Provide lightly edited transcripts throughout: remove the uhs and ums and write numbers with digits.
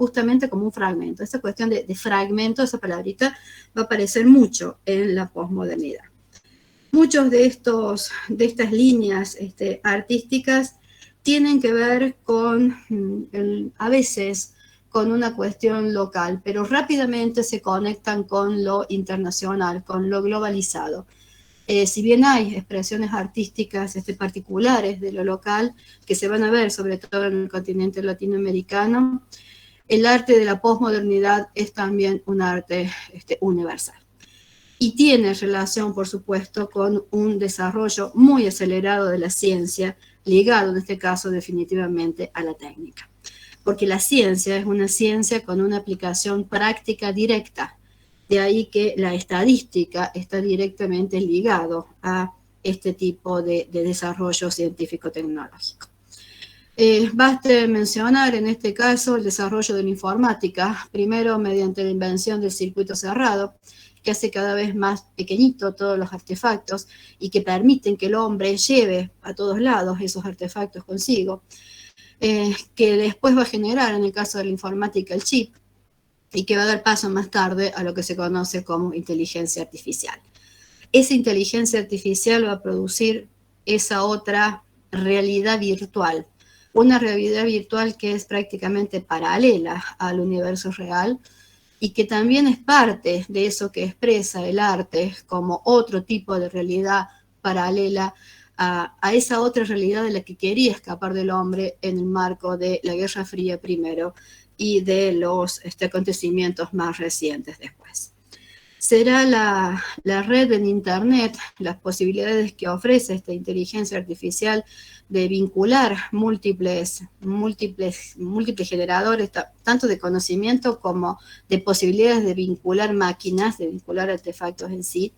justamente como un fragmento. Esa cuestión de fragmento, esa palabrita, va a aparecer mucho en la posmodernidad. Muchos de estas líneas artísticas tienen que ver con, a veces, con una cuestión local, pero rápidamente se conectan con lo internacional, con lo globalizado. Si bien hay expresiones artísticas particulares de lo local que se van a ver sobre todo en el continente latinoamericano, el arte de la posmodernidad es también un arte universal. Y tiene relación, por supuesto, con un desarrollo muy acelerado de la ciencia, ligado en este caso definitivamente a la técnica. Porque la ciencia es una ciencia con una aplicación práctica directa. De ahí que la estadística está directamente ligado a este tipo de desarrollo científico-tecnológico. Basta mencionar en este caso el desarrollo de la informática, primero mediante la invención del circuito cerrado, que hace cada vez más pequeñito todos los artefactos y que permiten que el hombre lleve a todos lados esos artefactos consigo, que después va a generar, en el caso de la informática, el chip, y que va a dar paso más tarde a lo que se conoce como inteligencia artificial. Esa inteligencia artificial va a producir esa otra realidad virtual, una realidad virtual que es prácticamente paralela al universo real y que también es parte de eso que expresa el arte como otro tipo de realidad paralela a esa otra realidad de la que quería escapar del hombre en el marco de la Guerra Fría primero y de los acontecimientos más recientes después. Será la red en Internet, las posibilidades que ofrece esta inteligencia artificial de vincular múltiples generadores, tanto de conocimiento como de posibilidades de vincular máquinas, de vincular artefactos en sí,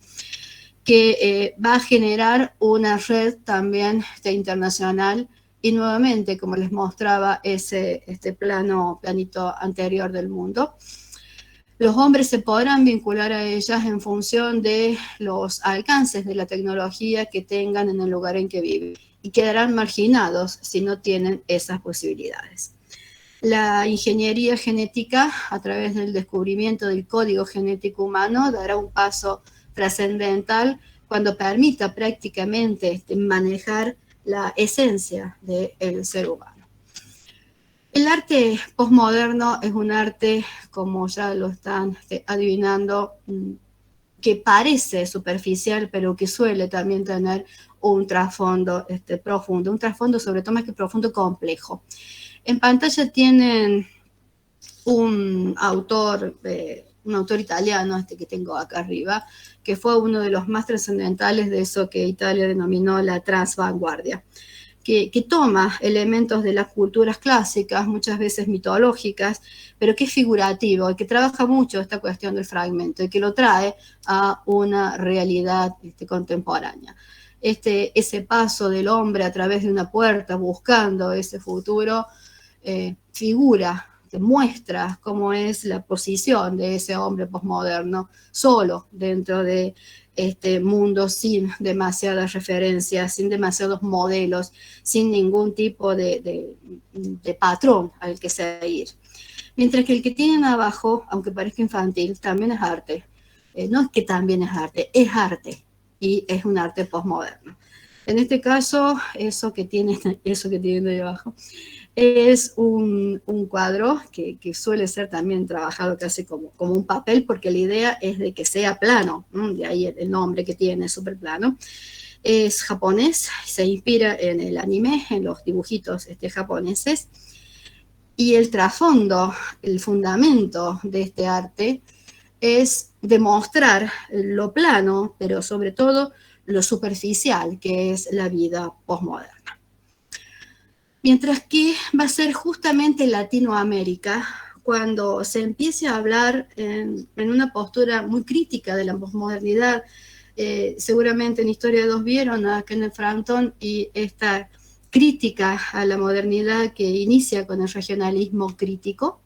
que va a generar una red también internacional y nuevamente, como les mostraba este planito anterior del mundo, los hombres se podrán vincular a ellas en función de los alcances de la tecnología que tengan en el lugar en que viven y quedarán marginados si no tienen esas posibilidades. La ingeniería genética, a través del descubrimiento del código genético humano, dará un paso trascendental cuando permita prácticamente manejar la esencia del ser humano. El arte posmoderno es un arte, como ya lo están adivinando, que parece superficial, pero que suele también tener un trasfondo profundo, un trasfondo sobre todo más que profundo, complejo. En pantalla tienen un autor italiano, que tengo acá arriba, que fue uno de los más trascendentales de eso que Italia denominó la transvanguardia. Que toma elementos de las culturas clásicas, muchas veces mitológicas, pero que es figurativo y que trabaja mucho esta cuestión del fragmento y que lo trae a una realidad contemporánea. Ese paso del hombre a través de una puerta buscando ese futuro figura, muestra cómo es la posición de ese hombre posmoderno solo dentro de este mundo sin demasiadas referencias, sin demasiados modelos, sin ningún tipo de patrón al que seguir. Mientras que el que tienen abajo, aunque parezca infantil, también es arte. No es que también es arte y es un arte posmoderno. En este caso, eso que tienen de abajo es un cuadro que suele ser también trabajado casi como un papel, porque la idea es de que sea plano, ¿no? De ahí el nombre que tiene, súper plano. Es japonés, se inspira en el anime, en los dibujitos japoneses, y el trasfondo, el fundamento de este arte es demostrar lo plano, pero sobre todo lo superficial que es la vida posmoderna. Mientras que va a ser justamente Latinoamérica cuando se empiece a hablar en una postura muy crítica de la posmodernidad. Seguramente en Historia 2 vieron a Kenneth Frampton y esta crítica a la modernidad que inicia con el regionalismo crítico.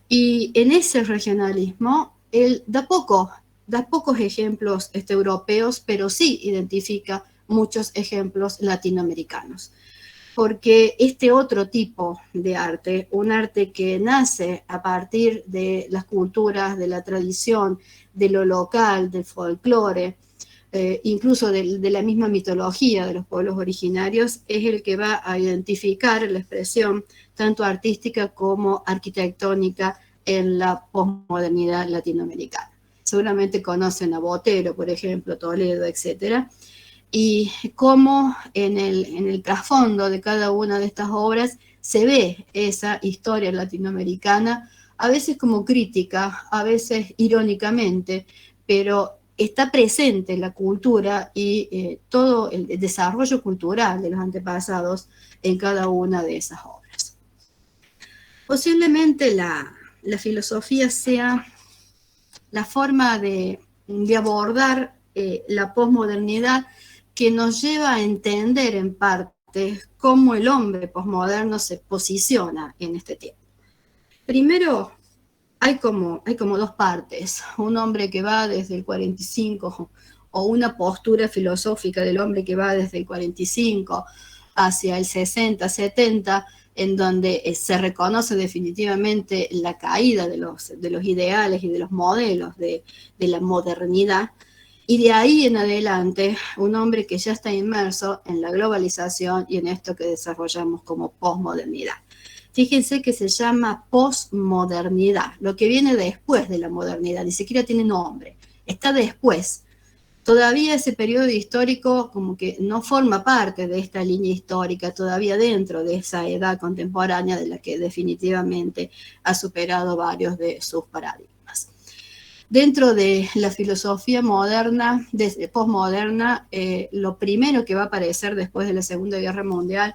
Y en ese regionalismo, él da pocos ejemplos europeos, pero sí identifica muchos ejemplos latinoamericanos. porque este otro tipo de arte, un arte que nace a partir de las culturas, de la tradición, de lo local, del folclore, incluso de la misma mitología de los pueblos originarios, es el que va a identificar la expresión tanto artística como arquitectónica en la posmodernidad latinoamericana. Seguramente conocen a Botero, por ejemplo, Toledo, etcétera, y cómo en el trasfondo de cada una de estas obras se ve esa historia latinoamericana, a veces como crítica, a veces irónicamente, pero está presente la cultura y todo el desarrollo cultural de los antepasados en cada una de esas obras. Posiblemente la filosofía sea la forma de abordar la posmodernidad que nos lleva a entender en parte cómo el hombre posmoderno se posiciona en este tiempo. Primero, hay como dos partes, un hombre que va desde el 45 o una postura filosófica del hombre que va desde el 45 hacia el 60, 70, en donde se reconoce definitivamente la caída de los ideales y de los modelos de la modernidad, y de ahí en adelante un hombre que ya está inmerso en la globalización y en esto que desarrollamos como posmodernidad. Fíjense que se llama posmodernidad, lo que viene después de la modernidad, ni siquiera tiene nombre, está después. Todavía ese periodo histórico como que no forma parte de esta línea histórica, todavía dentro de esa edad contemporánea de la que definitivamente ha superado varios de sus paradigmas. Dentro de la filosofía moderna, posmoderna, lo primero que va a aparecer después de la Segunda Guerra Mundial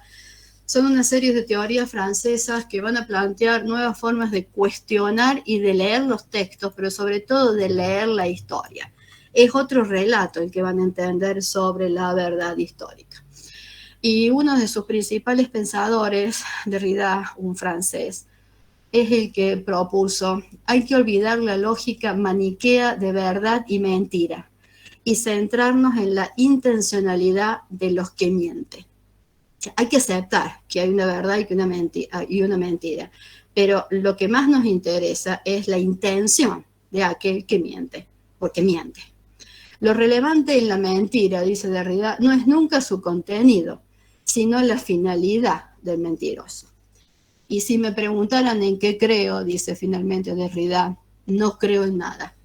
son una serie de teorías francesas que van a plantear nuevas formas de cuestionar y de leer los textos, pero sobre todo de leer la historia. Es otro relato el que van a entender sobre la verdad histórica. Y uno de sus principales pensadores, Derrida, un francés, es el que propuso: hay que olvidar la lógica maniquea de verdad y mentira y centrarnos en la intencionalidad de los que mienten. Hay que aceptar que hay una verdad y una mentira, pero lo que más nos interesa es la intención de aquel que miente, porque miente. Lo relevante en la mentira, dice Derrida, no es nunca su contenido, sino la finalidad del mentiroso. Y si me preguntaran en qué creo, dice finalmente Derrida, no creo en nada.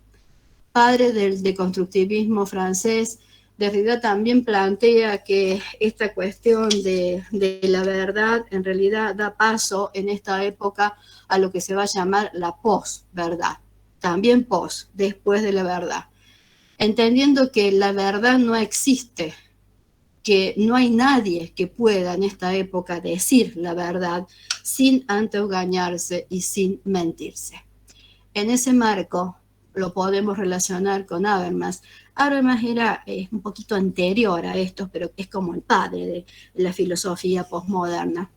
Padre del deconstructivismo francés, Derrida también plantea que esta cuestión de la verdad en realidad da paso en esta época a lo que se va a llamar la posverdad, también pos, después de la verdad, entendiendo que la verdad no existe, que no hay nadie que pueda en esta época decir la verdad sin autoengañarse y sin mentirse. En ese marco lo podemos relacionar con Habermas. Habermas era un poquito anterior a esto, pero es como el padre de la filosofía posmoderna.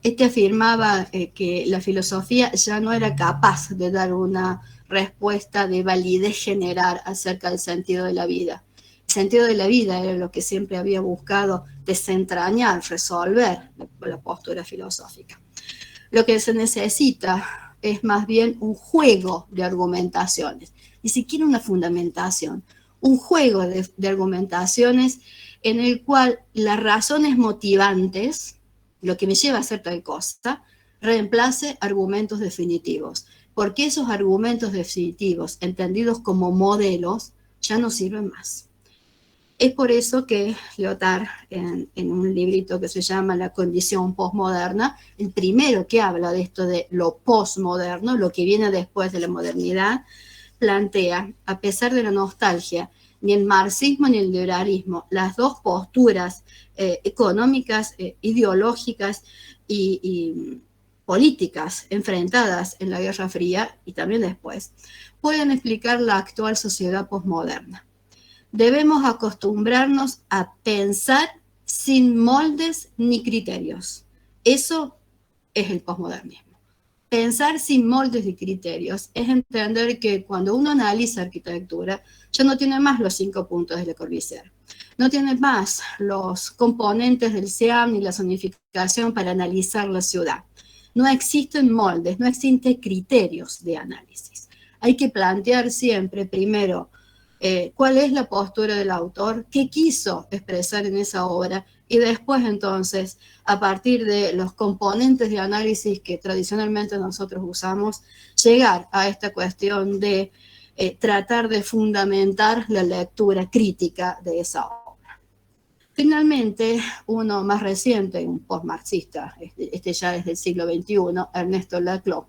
Este afirmaba que la filosofía ya no era capaz de dar una respuesta de validez general acerca del sentido de la vida. El sentido de la vida era lo que siempre había buscado desentrañar, resolver la postura filosófica. Lo que se necesita es más bien un juego de argumentaciones, ni siquiera una fundamentación, un juego de argumentaciones en el cual las razones motivantes, lo que me lleva a hacer tal cosa, reemplace argumentos definitivos, porque esos argumentos definitivos, entendidos como modelos, ya no sirven más. Es por eso que Lyotard, en un librito que se llama La condición postmoderna, el primero que habla de esto de lo postmoderno, lo que viene después de la modernidad, plantea, a pesar de la nostalgia, ni el marxismo ni el liberalismo, las dos posturas económicas, ideológicas y políticas enfrentadas en la Guerra Fría y también después, pueden explicar la actual sociedad postmoderna. Debemos acostumbrarnos a pensar sin moldes ni criterios. Eso es el posmodernismo. Pensar sin moldes ni criterios es entender que cuando uno analiza arquitectura, ya no tiene más los 5 puntos de Le Corbusier. no tiene más los componentes del SEAM ni la zonificación para analizar la ciudad. No existen moldes, no existen criterios de análisis. Hay que plantear siempre, primero, cuál es la postura del autor, qué quiso expresar en esa obra, y después entonces, a partir de los componentes de análisis que tradicionalmente nosotros usamos, llegar a esta cuestión de tratar de fundamentar la lectura crítica de esa obra. Finalmente, uno más reciente, un postmarxista, este ya es del siglo XXI, Ernesto Laclau,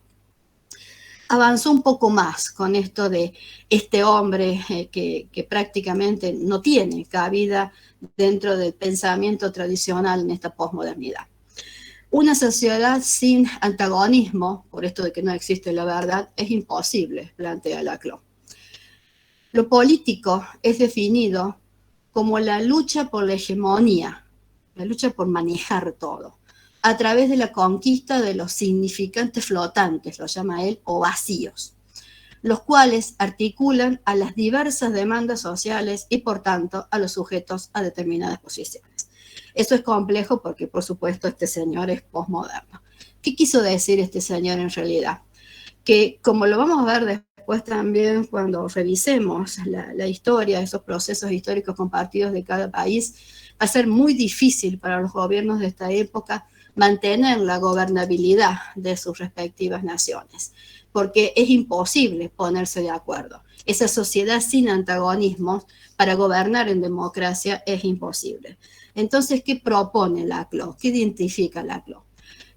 avanzó un poco más con esto de este hombre que prácticamente no tiene cabida dentro del pensamiento tradicional en esta posmodernidad. Una sociedad sin antagonismo, por esto de que no existe la verdad, es imposible, plantea Laclau. Lo político es definido como la lucha por la hegemonía, la lucha por manejar todo, a través de la conquista de los significantes flotantes, lo llama él, o vacíos, los cuales articulan a las diversas demandas sociales y, por tanto, a los sujetos a determinadas posiciones. Eso es complejo porque, por supuesto, este señor es posmoderno. ¿Qué quiso decir este señor en realidad? Que, como lo vamos a ver después también cuando revisemos la historia, esos procesos históricos compartidos de cada país, va a ser muy difícil para los gobiernos de esta época mantener la gobernabilidad de sus respectivas naciones, porque es imposible ponerse de acuerdo. Esa sociedad sin antagonismos para gobernar en democracia es imposible. Entonces, ¿qué propone Laclau? ¿Qué identifica Laclau?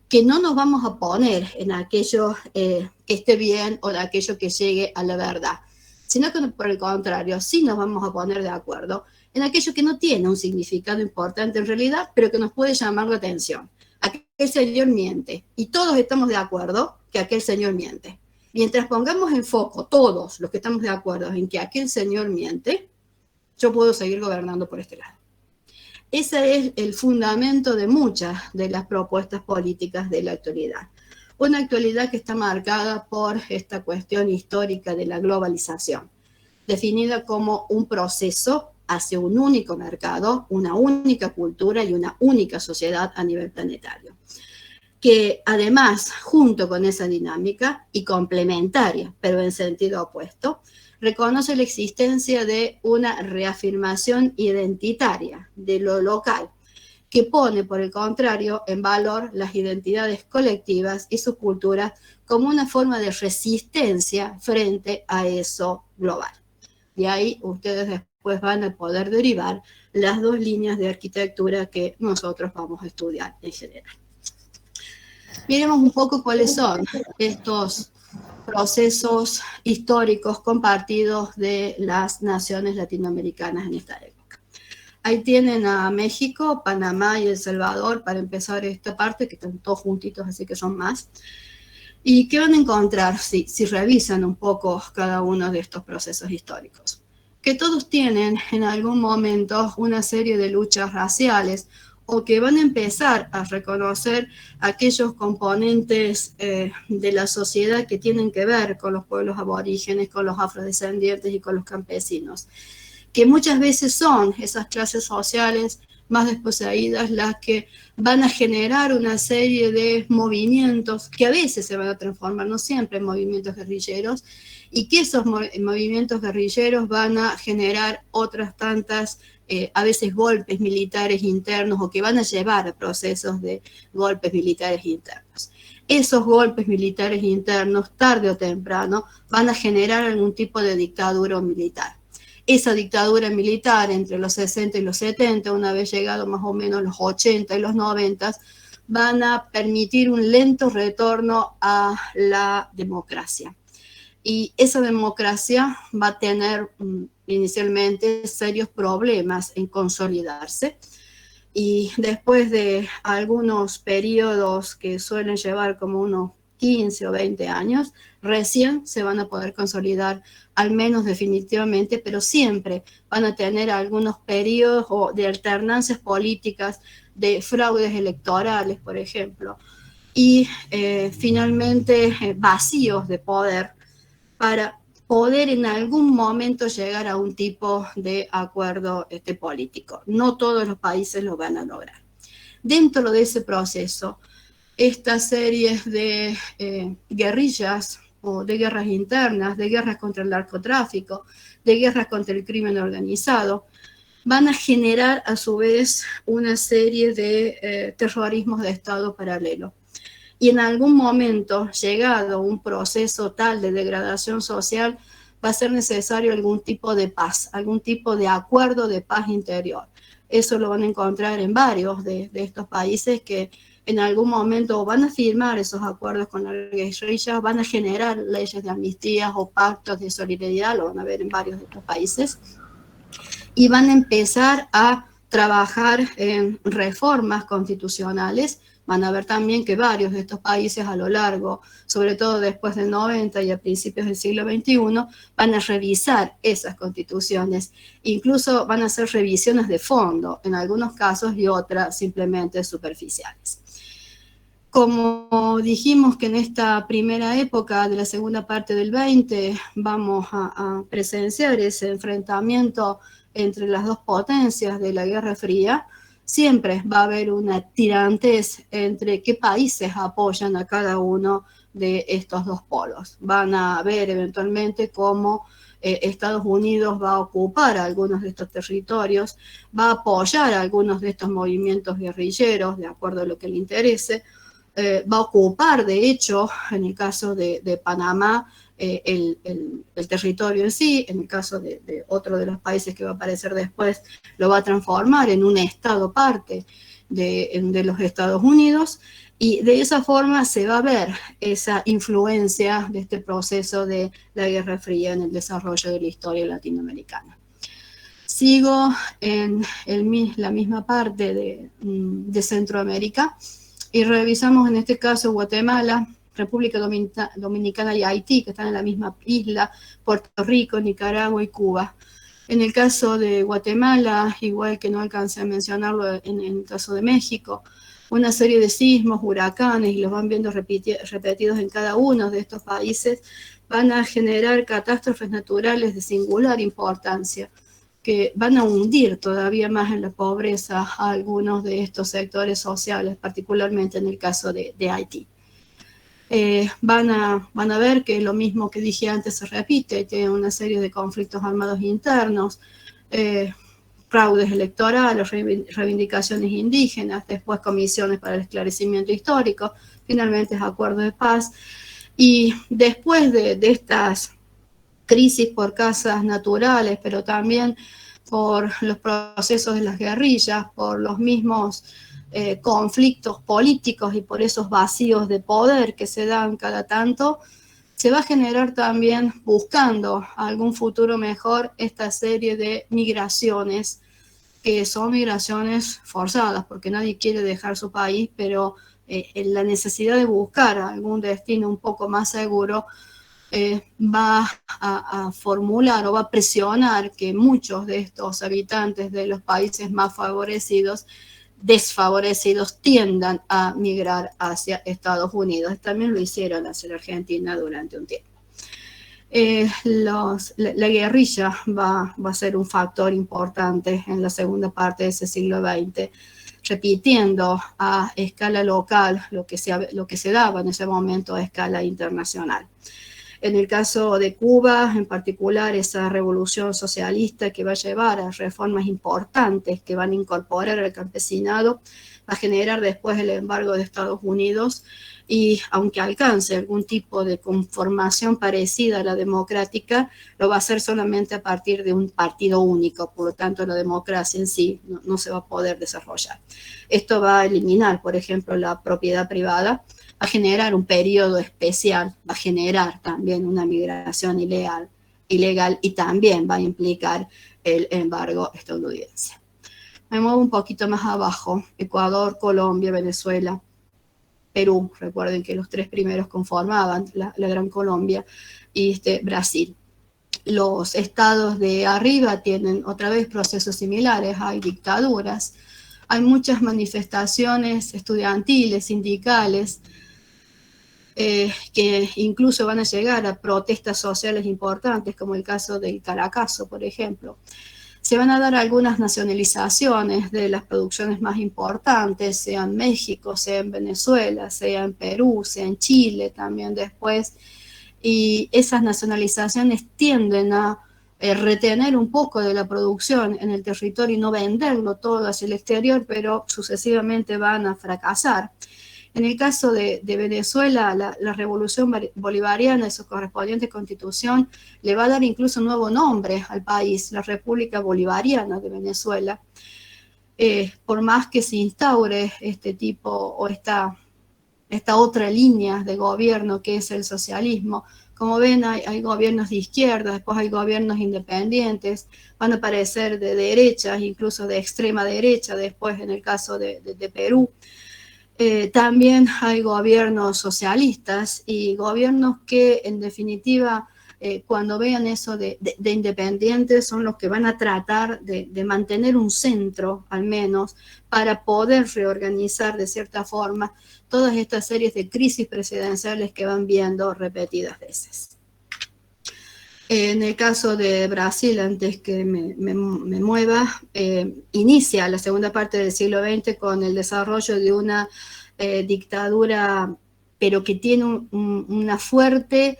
Que no nos vamos a poner en aquello que esté bien o en aquello que llegue a la verdad, sino que por el contrario, sí nos vamos a poner de acuerdo en aquello que no tiene un significado importante en realidad, pero que nos puede llamar la atención. Aquel señor miente, y todos estamos de acuerdo que aquel señor miente. Mientras pongamos en foco todos los que estamos de acuerdo en que aquel señor miente, yo puedo seguir gobernando por este lado. Ese es el fundamento de muchas de las propuestas políticas de la actualidad. Una actualidad que está marcada por esta cuestión histórica de la globalización, definida como un proceso hacia un único mercado, una única cultura y una única sociedad a nivel planetario. Que además, junto con esa dinámica y complementaria, pero en sentido opuesto, reconoce la existencia de una reafirmación identitaria de lo local, que pone, por el contrario, en valor las identidades colectivas y sus culturas como una forma de resistencia frente a eso global. De ahí ustedes después van a poder derivar las dos líneas de arquitectura que nosotros vamos a estudiar en general. Miremos un poco cuáles son estos procesos históricos compartidos de las naciones latinoamericanas en esta época. Ahí tienen a México, Panamá y El Salvador para empezar esta parte, que están todos juntitos, así que son más. ¿Y qué van a encontrar si revisan un poco cada uno de estos procesos históricos? Que todos tienen en algún momento una serie de luchas raciales, o que van a empezar a reconocer aquellos componentes de la sociedad que tienen que ver con los pueblos aborígenes, con los afrodescendientes y con los campesinos, que muchas veces son esas clases sociales más desposeídas las que van a generar una serie de movimientos que a veces se van a transformar, no siempre en movimientos guerrilleros, y que esos movimientos guerrilleros van a generar otras tantas a veces golpes militares internos, o que van a llevar a procesos de golpes militares internos. Esos golpes militares internos, tarde o temprano, van a generar algún tipo de dictadura militar. Esa dictadura militar entre los 60 y los 70, una vez llegado más o menos los 80 y los 90, van a permitir un lento retorno a la democracia. Y esa democracia va a tener inicialmente serios problemas en consolidarse, y después de algunos periodos que suelen llevar como unos 15 o 20 años, recién se van a poder consolidar, al menos definitivamente, pero siempre van a tener algunos periodos de alternancias políticas, de fraudes electorales, por ejemplo, y finalmente vacíos de poder para poder en algún momento llegar a un tipo de acuerdo político. No todos los países lo van a lograr. Dentro de ese proceso, estas series de guerrillas o de guerras internas, de guerras contra el narcotráfico, de guerras contra el crimen organizado, van a generar a su vez una serie de terrorismos de Estado paralelo. Y en algún momento, llegado un proceso tal de degradación social, va a ser necesario algún tipo de paz, algún tipo de acuerdo de paz interior. Eso lo van a encontrar en varios de estos países que en algún momento van a firmar esos acuerdos con la guerrilla, van a generar leyes de amnistía o pactos de solidaridad, lo van a ver en varios de estos países, y van a empezar a trabajar en reformas constitucionales. Van a ver también que varios de estos países a lo largo, sobre todo después del 90 y a principios del siglo XXI, van a revisar esas constituciones. Incluso van a hacer revisiones de fondo en algunos casos y otras simplemente superficiales. Como dijimos que en esta primera época de la segunda parte del 20 vamos a presenciar ese enfrentamiento entre las dos potencias de la Guerra Fría, siempre va a haber una tirantez entre qué países apoyan a cada uno de estos dos polos. Van a ver eventualmente cómo Estados Unidos va a ocupar algunos de estos territorios, va a apoyar a algunos de estos movimientos guerrilleros, de acuerdo a lo que le interese, va a ocupar, de hecho, en el caso de Panamá, el territorio en sí. En el caso de otro de los países que va a aparecer después, lo va a transformar en un estado parte de los Estados Unidos, y de esa forma se va a ver esa influencia de este proceso de la Guerra Fría en el desarrollo de la historia latinoamericana. Sigo en la misma parte de Centroamérica, y revisamos en este caso Guatemala, República Dominicana y Haití, que están en la misma isla, Puerto Rico, Nicaragua y Cuba. En el caso de Guatemala, igual que no alcancé a mencionarlo en el caso de México, una serie de sismos, huracanes, y los van viendo repetidos en cada uno de estos países, van a generar catástrofes naturales de singular importancia, que van a hundir todavía más en la pobreza a algunos de estos sectores sociales, particularmente en el caso de Haití. Van a ver que lo mismo que dije antes se repite, que una serie de conflictos armados internos, fraudes electorales, reivindicaciones indígenas, después comisiones para el esclarecimiento histórico, finalmente acuerdos de paz. Y después de estas crisis por causas naturales, pero también por los procesos de las guerrillas, por los mismos conflictos políticos y por esos vacíos de poder que se dan cada tanto, se va a generar también, buscando algún futuro mejor, esta serie de migraciones, que son migraciones forzadas, porque nadie quiere dejar su país, pero la necesidad de buscar algún destino un poco más seguro va a formular o va a presionar que muchos de estos habitantes de los países más desfavorecidos tiendan a migrar hacia Estados Unidos. También lo hicieron hacia la Argentina durante un tiempo. La guerrilla va a ser un factor importante en la segunda parte de ese siglo XX, repitiendo a escala local lo que se daba en ese momento a escala internacional. En el caso de Cuba, en particular, esa revolución socialista que va a llevar a reformas importantes que van a incorporar al campesinado, va a generar después el embargo de Estados Unidos, y aunque alcance algún tipo de conformación parecida a la democrática, lo va a hacer solamente a partir de un partido único. Por lo tanto, la democracia en sí no se va a poder desarrollar. Esto va a eliminar, por ejemplo, la propiedad privada, va a generar un periodo especial, va a generar también una migración ilegal, y también va a implicar el embargo estadounidense. Me muevo un poquito más abajo: Ecuador, Colombia, Venezuela, Perú. Recuerden que los tres primeros conformaban la Gran Colombia, y Brasil. Los estados de arriba tienen otra vez procesos similares, hay dictaduras, hay muchas manifestaciones estudiantiles, sindicales, que incluso van a llegar a protestas sociales importantes, como el caso del Caracazo, por ejemplo. Se van a dar algunas nacionalizaciones de las producciones más importantes, sea en México, sea en Venezuela, sea en Perú, sea en Chile también después, y esas nacionalizaciones tienden a retener un poco de la producción en el territorio y no venderlo todo hacia el exterior, pero sucesivamente van a fracasar. En el caso de Venezuela, la revolución bolivariana y su correspondiente constitución le va a dar incluso un nuevo nombre al país, la República Bolivariana de Venezuela. Por más que se instaure este tipo o esta otra línea de gobierno que es el socialismo, como ven, hay gobiernos de izquierda, después hay gobiernos independientes, van a aparecer de derechas, incluso de extrema derecha, después en el caso de Perú. También hay gobiernos socialistas y gobiernos que en definitiva cuando vean eso de independientes son los que van a tratar de mantener un centro al menos para poder reorganizar de cierta forma todas estas series de crisis presidenciales que van viendo repetidas veces. En el caso de Brasil, antes que me mueva, inicia la segunda parte del siglo XX con el desarrollo de una dictadura, pero que tiene un fuerte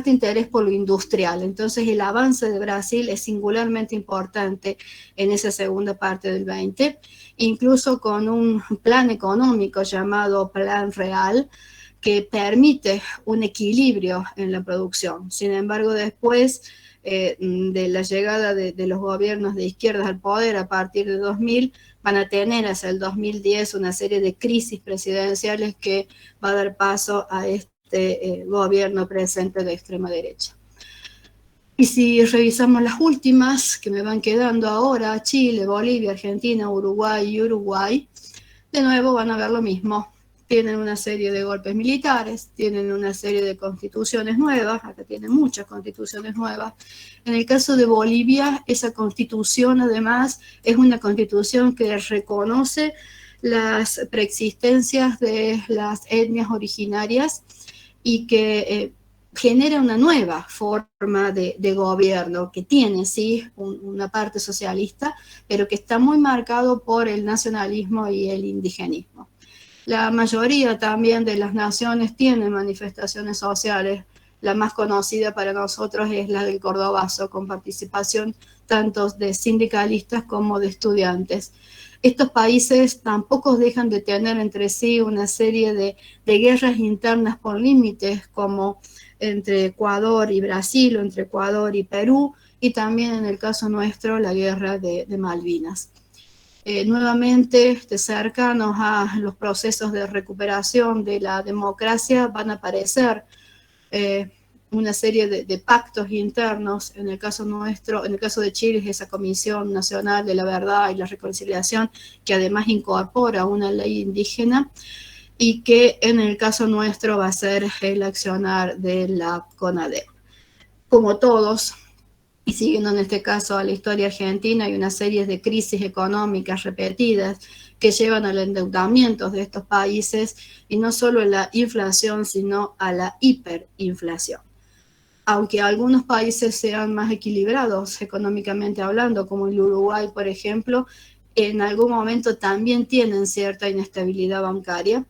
interés por lo industrial. Entonces el avance de Brasil es singularmente importante en esa segunda parte del 20, incluso con un plan económico llamado Plan Real, que permite un equilibrio en la producción. Sin embargo, después de la llegada de los gobiernos de izquierdas al poder a partir de 2000, van a tener hasta el 2010 una serie de crisis presidenciales que va a dar paso a este gobierno presente de extrema derecha. Y si revisamos las últimas que me van quedando ahora, Chile, Bolivia, Argentina, Uruguay y Uruguay, de nuevo van a ver lo mismo. Tienen una serie de golpes militares, tienen una serie de constituciones nuevas, acá tienen muchas constituciones nuevas. En el caso de Bolivia, esa constitución además es una constitución que reconoce las preexistencias de las etnias originarias y que genera una nueva forma de gobierno que tiene, sí, una parte socialista, pero que está muy marcado por el nacionalismo y el indigenismo. La mayoría también de las naciones tienen manifestaciones sociales. La más conocida para nosotros es la del Cordobazo, con participación tanto de sindicalistas como de estudiantes. Estos países tampoco dejan de tener entre sí una serie de guerras internas por límites, como entre Ecuador y Brasil o entre Ecuador y Perú, y también en el caso nuestro la guerra de Malvinas. Nuevamente, cercanos a los procesos de recuperación de la democracia, van a aparecer una serie de pactos internos. En el caso nuestro, en el caso de Chile, es esa Comisión Nacional de la Verdad y la Reconciliación, que además incorpora una ley indígena, y que en el caso nuestro va a ser el accionar de la CONADEP. Como todos, y siguiendo en este caso a la historia argentina, hay una serie de crisis económicas repetidas que llevan al endeudamiento de estos países, y no solo a la inflación, sino a la hiperinflación. Aunque algunos países sean más equilibrados económicamente hablando, como el Uruguay, por ejemplo, en algún momento también tienen cierta inestabilidad bancaria,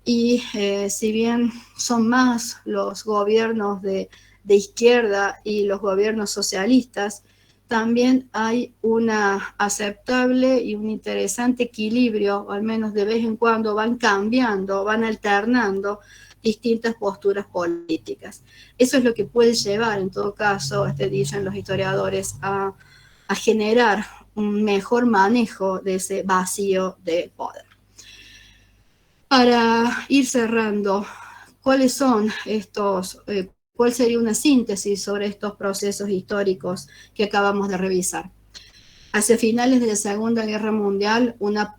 y si bien son más los gobiernos de izquierda y los gobiernos socialistas, también hay una aceptable y un interesante equilibrio, o al menos de vez en cuando van cambiando, van alternando distintas posturas políticas. Eso es lo que puede llevar, en todo caso, dicen los historiadores, a generar un mejor manejo de ese vacío de poder. Para ir cerrando, ¿cuáles son estos, cuál sería una síntesis sobre estos procesos históricos que acabamos de revisar? Hacia finales de la Segunda Guerra Mundial, una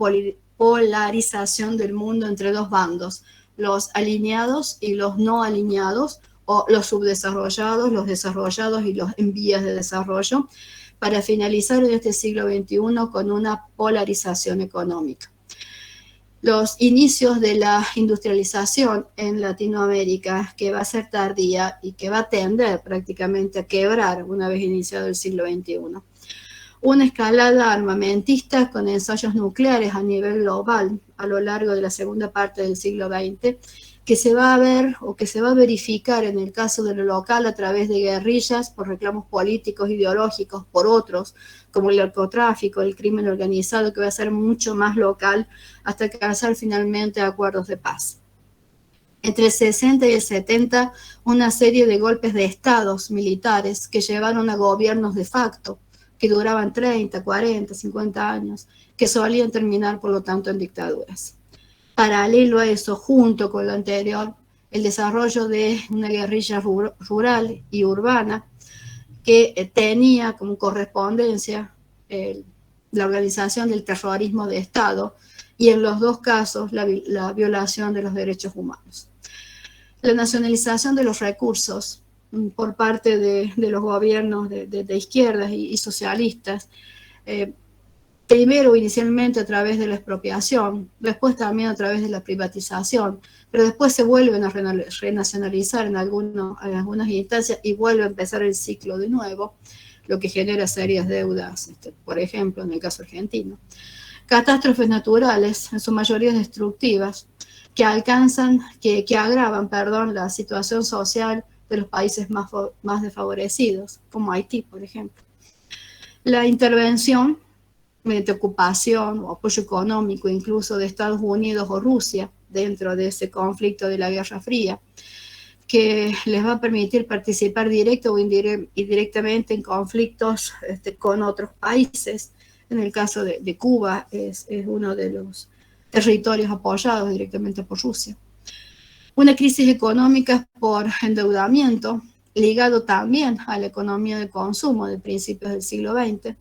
polarización del mundo entre dos bandos, los alineados y los no alineados, o los subdesarrollados, los desarrollados y los en vías de desarrollo, para finalizar en este siglo XXI con una polarización económica. los inicios de la industrialización en Latinoamérica, que va a ser tardía y que va a tender prácticamente a quebrar una vez iniciado el siglo XXI. Una escalada armamentista con ensayos nucleares a nivel global a lo largo de la segunda parte del siglo XX, que se va a ver o que se va a verificar en el caso de lo local a través de guerrillas por reclamos políticos, ideológicos, por otros, como el narcotráfico, el crimen organizado, que va a ser mucho más local hasta alcanzar finalmente acuerdos de paz. Entre el 60 y el 70, una serie de golpes de estados militares que llevaron a gobiernos de facto, que duraban 30, 40, 50 años, que solían terminar, por lo tanto, en dictaduras. Paralelo a eso, junto con lo anterior, el desarrollo de una guerrilla rural y urbana que tenía como correspondencia la organización del terrorismo de Estado y en los dos casos la violación de los derechos humanos. La nacionalización de los recursos por parte de los gobiernos de izquierdas y socialistas, primero inicialmente a través de la expropiación, después también a través de la privatización, pero después se vuelven a renacionalizar en algunas instancias y vuelve a empezar el ciclo de nuevo, lo que genera serias deudas, por ejemplo, en el caso argentino. Catástrofes naturales, en su mayoría destructivas, que agravan, la situación social de los países más desfavorecidos, como Haití, por ejemplo. La intervención mediante ocupación o apoyo económico incluso de Estados Unidos o Rusia dentro de ese conflicto de la Guerra Fría, que les va a permitir participar directo o indirectamente en conflictos con otros países. En el caso de Cuba es uno de los territorios apoyados directamente por Rusia. Una crisis económica por endeudamiento, ligado también a la economía de consumo de principios del siglo XX,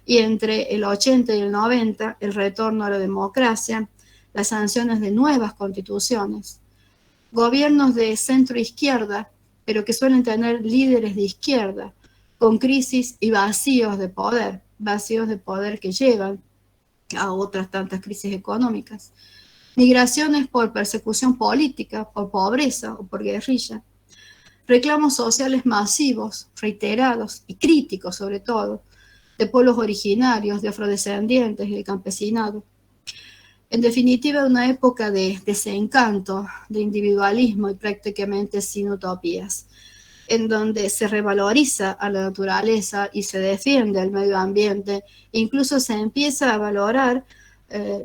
y entre el 80 y el 90, el retorno a la democracia, las sanciones de nuevas constituciones, gobiernos de centro-izquierda, pero que suelen tener líderes de izquierda, con crisis y vacíos de poder que llevan a otras tantas crisis económicas. Migraciones por persecución política, por pobreza o por guerrilla. Reclamos sociales masivos, reiterados y críticos sobre todo, de pueblos originarios, de afrodescendientes y de campesinado. En definitiva, una época de desencanto, de individualismo y prácticamente sin utopías, en donde se revaloriza a la naturaleza y se defiende el medio ambiente, incluso se empieza a valorar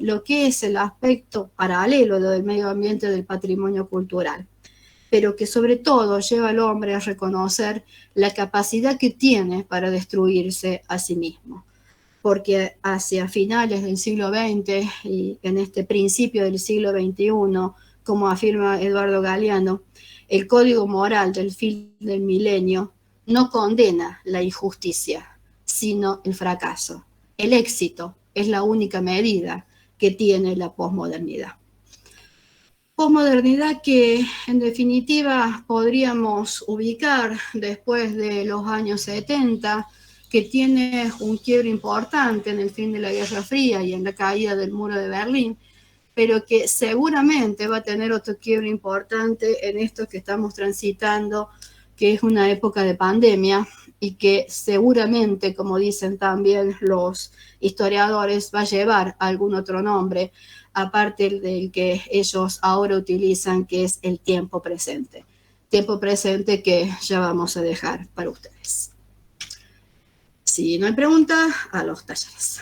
lo que es el aspecto paralelo del medio ambiente del patrimonio cultural, pero que sobre todo lleva al hombre a reconocer la capacidad que tiene para destruirse a sí mismo. Porque hacia finales del siglo XX y en este principio del siglo XXI, como afirma Eduardo Galeano, el código moral del fin del milenio no condena la injusticia, sino el fracaso. El éxito es la única medida que tiene la posmodernidad. Posmodernidad que en definitiva podríamos ubicar después de los años 70, que tiene un quiebre importante en el fin de la Guerra Fría y en la caída del muro de Berlín, pero que seguramente va a tener otro quiebre importante en esto que estamos transitando, que es una época de pandemia y que seguramente, como dicen también los historiadores, va a llevar algún otro nombre, aparte del que ellos ahora utilizan, que es el tiempo presente. Tiempo presente que ya vamos a dejar para ustedes. Si no hay pregunta, a los talleres.